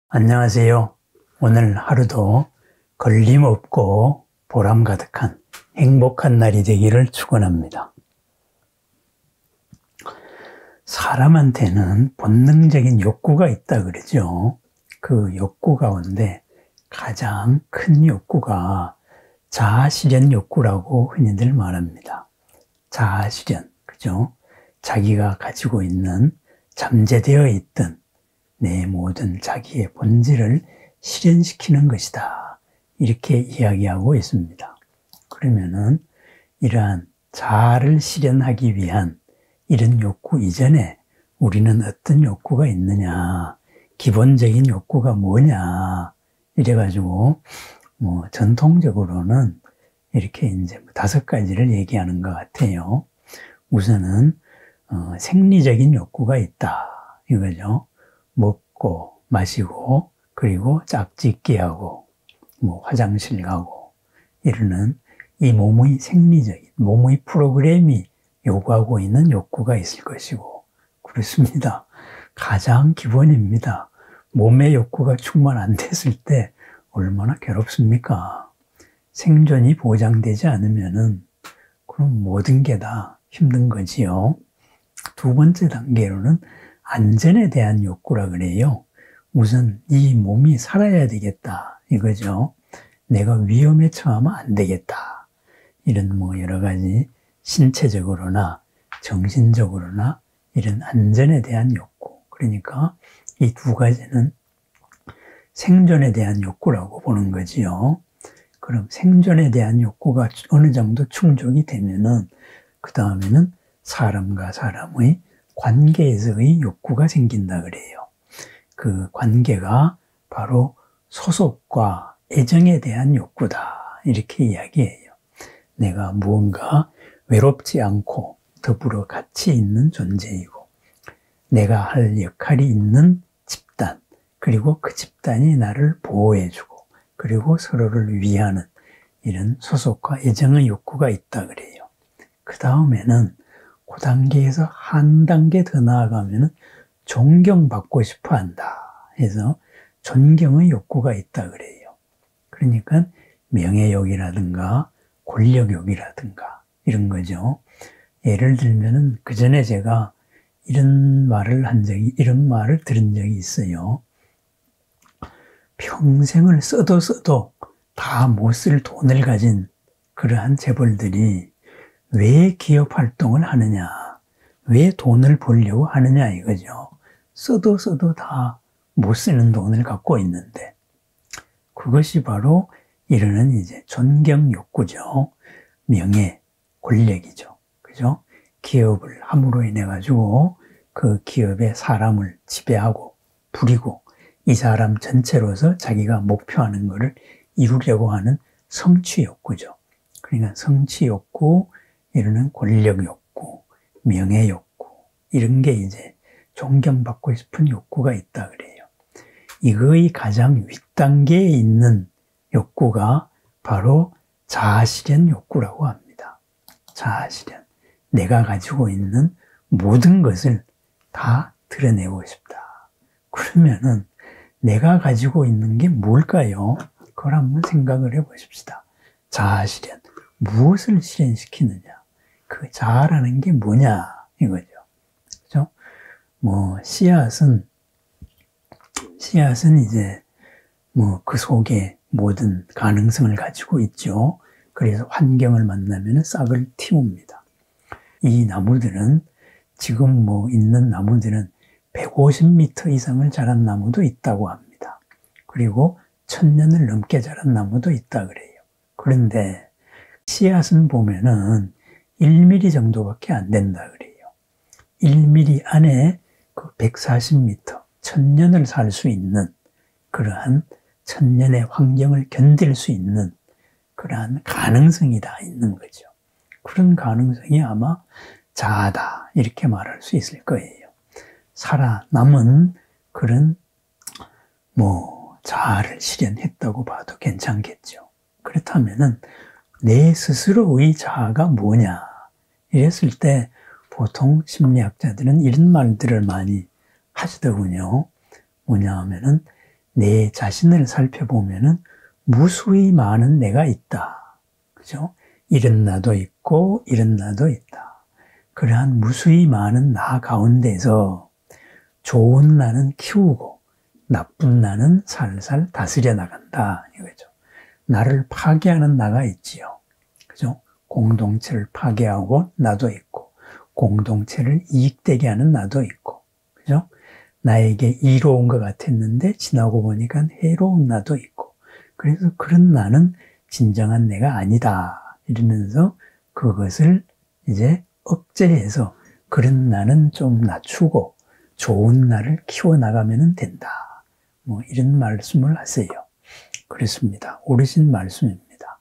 안녕하세요. 오늘 하루도 걸림없고 보람 가득한 행복한 날이 되기를 축원합니다. 사람한테는 본능적인 욕구가 있다 그러죠. 그 욕구 가운데 가장 큰 욕구가 자아실현 욕구라고 흔히들 말합니다. 자아실현, 그죠? 자기가 가지고 있는 잠재되어 있던 내 모든 자기의 본질을 실현시키는 것이다. 이렇게 이야기하고 있습니다. 그러면은 이러한 자아를 실현하기 위한 이런 욕구 이전에 우리는 어떤 욕구가 있느냐, 기본적인 욕구가 뭐냐, 이래가지고 전통적으로는 이렇게 이제 5가지를 얘기하는 것 같아요. 우선은 생리적인 욕구가 있다 이거죠. 먹고 마시고 그리고 짝짓기 하고 화장실 가고 이러는 이 몸의 생리적인 몸의 프로그램이 요구하고 있는 욕구가 있을 것이고, 그렇습니다. 가장 기본입니다. 몸의 욕구가 충만 안 됐을 때 얼마나 괴롭습니까? 생존이 보장되지 않으면은 그럼 모든 게 다 힘든 거지요. 두 번째 단계로는 안전에 대한 욕구라 그래요. 우선 이 몸이 살아야 되겠다 이거죠. 내가 위험에 처하면 안 되겠다. 이런 여러 가지 신체적으로나 정신적으로나 이런 안전에 대한 욕구. 그러니까 이 2가지는 생존에 대한 욕구라고 보는 거지요. 그럼 생존에 대한 욕구가 어느 정도 충족이 되면은 그 다음에는 사람과 사람의 관계에서의 욕구가 생긴다 그래요. 그 관계가 바로 소속과 애정에 대한 욕구다. 이렇게 이야기해요. 내가 무언가 외롭지 않고 더불어 같이 있는 존재이고, 내가 할 역할이 있는 집단, 그리고 그 집단이 나를 보호해주고, 그리고 서로를 위하는 이런 소속과 애정의 욕구가 있다 그래요. 그 다음에는 그 단계에서 한 단계 더 나아가면 존경받고 싶어 한다 해서 존경의 욕구가 있다 그래요. 그러니까 명예욕이라든가 권력욕이라든가 이런 거죠. 예를 들면은 그 전에 제가 이런 말을 들은 적이 있어요. 평생을 써도 다 못 쓸 돈을 가진 그러한 재벌들이 왜 기업 활동을 하느냐, 왜 돈을 벌려고 하느냐 이거죠. 써도 다 못 쓰는 돈을 갖고 있는데, 그것이 바로 이르는 이제 존경 욕구죠. 명예, 권력이죠. 그죠? 기업을 함으로 인해 가지고 그 기업의 사람을 지배하고 부리고 이 사람 전체로서 자기가 목표하는 것을 이루려고 하는 성취 욕구죠. 그러니까 성취 욕구, 이르는 권력 욕구, 명예 욕구, 이런 게 이제 존경받고 싶은 욕구가 있다 그래요. 이거의 가장 윗단계에 있는 욕구가 바로 자아실현 욕구라고 합니다. 자아실현. 내가 가지고 있는 모든 것을 다 드러내고 싶다. 그러면은 내가 가지고 있는 게 뭘까요? 그걸 한번 생각을 해보십시다. 자아실현. 무엇을 실현시키느냐? 그 자아라는 게 뭐냐? 이거죠. 그죠? 씨앗은 이제 그 속에 모든 가능성을 가지고 있죠. 그래서 환경을 만나면 싹을 틔웁니다. 이 나무들은 지금 있는 나무들은 150m 이상을 자란 나무도 있다고 합니다. 그리고 1000년을 넘게 자란 나무도 있다 그래요. 그런데 씨앗은 보면은 1mm 정도밖에 안 된다 그래요. 1mm 안에 그 140m, 1000년을 살 수 있는 그러한 1000년의 환경을 견딜 수 있는 그러한 가능성이 다 있는 거죠. 그런 가능성이 아마 자아다 이렇게 말할 수 있을 거예요. 살아남은 그런 자아를 실현했다고 봐도 괜찮겠죠. 그렇다면은 내 스스로의 자아가 뭐냐 이랬을 때 보통 심리학자들은 이런 말들을 많이 하시더군요. 뭐냐 하면은 내 자신을 살펴보면은 무수히 많은 내가 있다. 그죠? 이런 나도 있고 이런 나도 있다. 그러한 무수히 많은 나 가운데서 좋은 나는 키우고 나쁜 나는 살살 다스려 나간다. 이거죠. 나를 파괴하는 나가 있지요. 그죠? 공동체를 파괴하고 나도 있고, 공동체를 이익되게 하는 나도 있고, 그죠? 나에게 이로운 것 같았는데 지나고 보니까 해로운 나도 있고, 그래서 그런 나는 진정한 내가 아니다. 이러면서 그것을 이제 억제해서 그런 나는 좀 낮추고 좋은 나를 키워나가면 된다. 뭐 이런 말씀을 하세요. 그렇습니다. 옳으신 말씀입니다.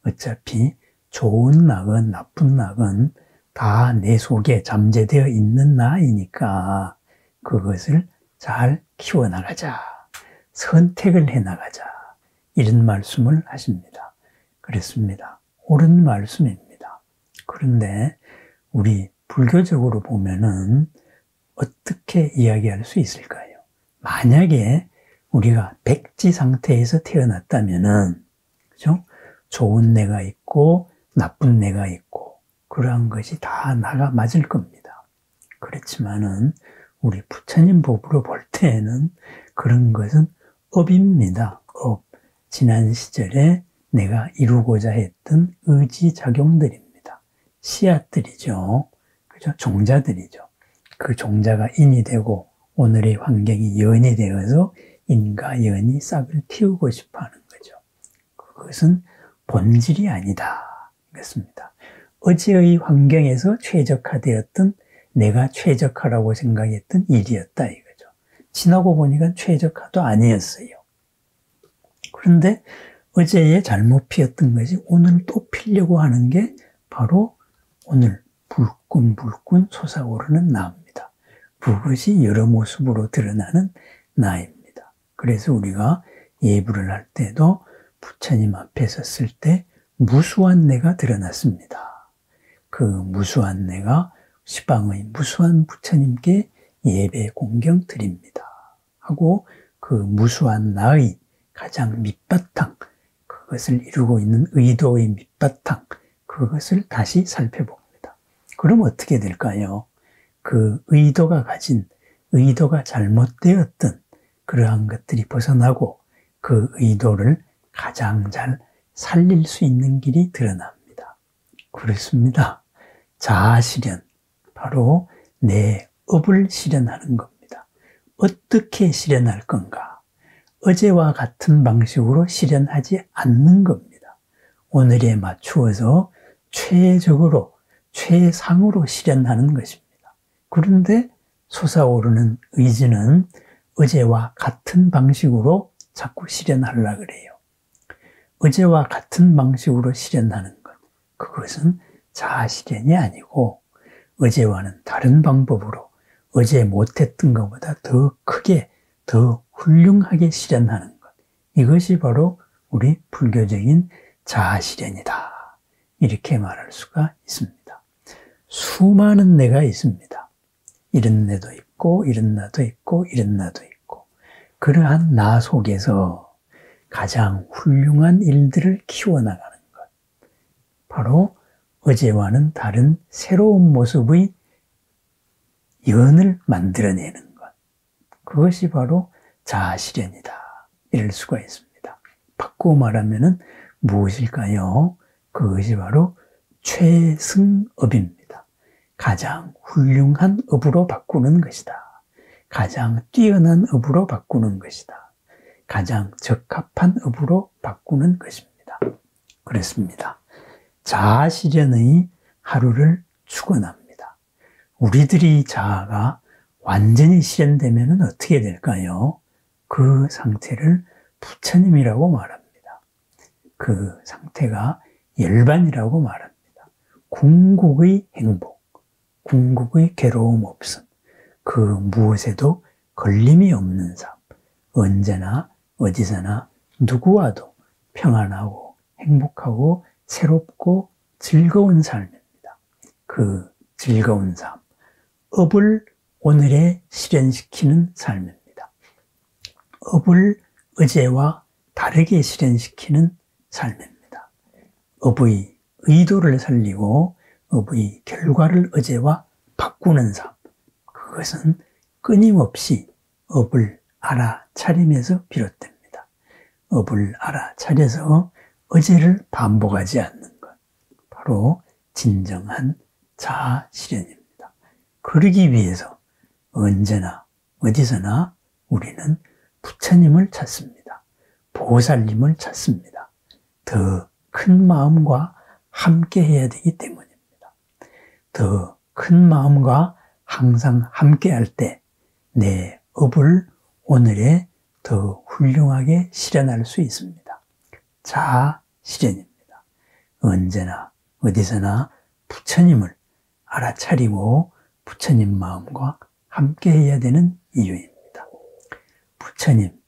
어차피 좋은 낙은 나쁜 낙은 다 내 속에 잠재되어 있는 나이니까 그것을 잘 키워나가자. 선택을 해나가자. 이런 말씀을 하십니다. 그렇습니다. 옳은 말씀입니다. 그런데 우리 불교적으로 보면은 어떻게 이야기할 수 있을까요? 만약에 우리가 백지 상태에서 태어났다면은, 그죠? 좋은 내가 있고, 나쁜 내가 있고, 그러한 것이 다 나가 맞을 겁니다. 그렇지만은, 우리 부처님 법으로 볼 때에는 그런 것은 업입니다. 업. 지난 시절에 내가 이루고자 했던 의지작용들입니다. 씨앗들이죠. 그죠? 종자들이죠. 그 종자가 인이 되고, 오늘의 환경이 연이 되어서 인과 연이 싹을 틔우고 싶어 하는 거죠. 그것은 본질이 아니다. 이것입니다. 어제의 환경에서 최적화되었던 내가 최적화라고 생각했던 일이었다 이거죠. 지나고 보니까 최적화도 아니었어요. 그런데 어제의 잘못 피었던 것이 오늘 또 피려고 하는 게 바로 오늘 불끈불끈 솟아오르는 나입니다. 그것이 여러 모습으로 드러나는 나입니다. 그래서 우리가 예불을 할 때도 부처님 앞에 섰을 때 무수한 내가 드러났습니다. 그 무수한 내가 시방의 무수한 부처님께 예배 공경 드립니다. 하고 그 무수한 나의 가장 밑바탕, 그것을 이루고 있는 의도의 밑바탕, 그것을 다시 살펴봅니다. 그럼 어떻게 될까요? 그 의도가 가진, 의도가 잘못되었던 그러한 것들이 벗어나고 그 의도를 가장 잘 살릴 수 있는 길이 드러납니다. 그렇습니다. 자아실현, 바로 내 업을 실현하는 겁니다. 어떻게 실현할 건가? 어제와 같은 방식으로 실현하지 않는 겁니다. 오늘에 맞추어서 최적으로, 최상으로 실현하는 것입니다. 그런데 솟아오르는 의지는 어제와 같은 방식으로 자꾸 실현하려고 그래요. 어제와 같은 방식으로 실현하는 것, 그것은 자아실현이 아니고 어제와는 다른 방법으로 어제 못했던 것보다 더 크게, 더 훌륭하게 실현하는 것, 이것이 바로 우리 불교적인 자아실현이다. 이렇게 말할 수가 있습니다. 수많은 내가 있습니다. 이런 내도 있고 이런 나도 있고 이런 나도 있고, 그러한 나 속에서 가장 훌륭한 일들을 키워나가는 것, 바로 어제와는 다른 새로운 모습의 연을 만들어내는 것, 그것이 바로 자아실현이다. 이럴 수가 있습니다. 바꾸어 말하면 무엇일까요? 그것이 바로 최승업입니다. 가장 훌륭한 업으로 바꾸는 것이다. 가장 뛰어난 업으로 바꾸는 것이다. 가장 적합한 업으로 바꾸는 것입니다. 그렇습니다. 자아실현의 하루를 축원합니다. 우리들이 자아가 완전히 실현되면 어떻게 될까요? 그 상태를 부처님이라고 말합니다. 그 상태가 열반이라고 말합니다. 궁극의 행복, 궁극의 괴로움 없음, 그 무엇에도 걸림이 없는 삶, 언제나 어디서나 누구와도 평안하고 행복하고 새롭고 즐거운 삶입니다. 그 즐거운 삶, 업을 오늘에 실현시키는 삶입니다. 업을 의제와 다르게 실현시키는 삶입니다. 업의 의도를 살리고 업의 결과를 의제와 바꾸는 삶. 그것은 끊임없이 업을 알아차림에서 비롯됩니다. 업을 알아차려서 의제를 반복하지 않는 것. 바로 진정한 자아 실현입니다. 그러기 위해서 언제나 어디서나 우리는 부처님을 찾습니다. 보살님을 찾습니다. 더 큰 마음과 함께 해야 되기 때문입니다. 더 큰 마음과 항상 함께 할 때 내 업을 오늘에 더 훌륭하게 실현할 수 있습니다. 자아 실현입니다. 언제나 어디서나 부처님을 알아차리고 부처님 마음과 함께 해야 되는 이유입니다. 부처님,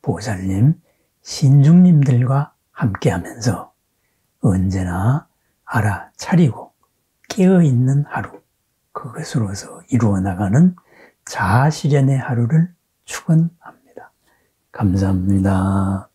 보살님, 신중님들과 함께 하면서 언제나 알아차리고 깨어있는 하루, 그것으로서 이루어 나가는 자아 실현의 하루를 축원합니다. 감사합니다.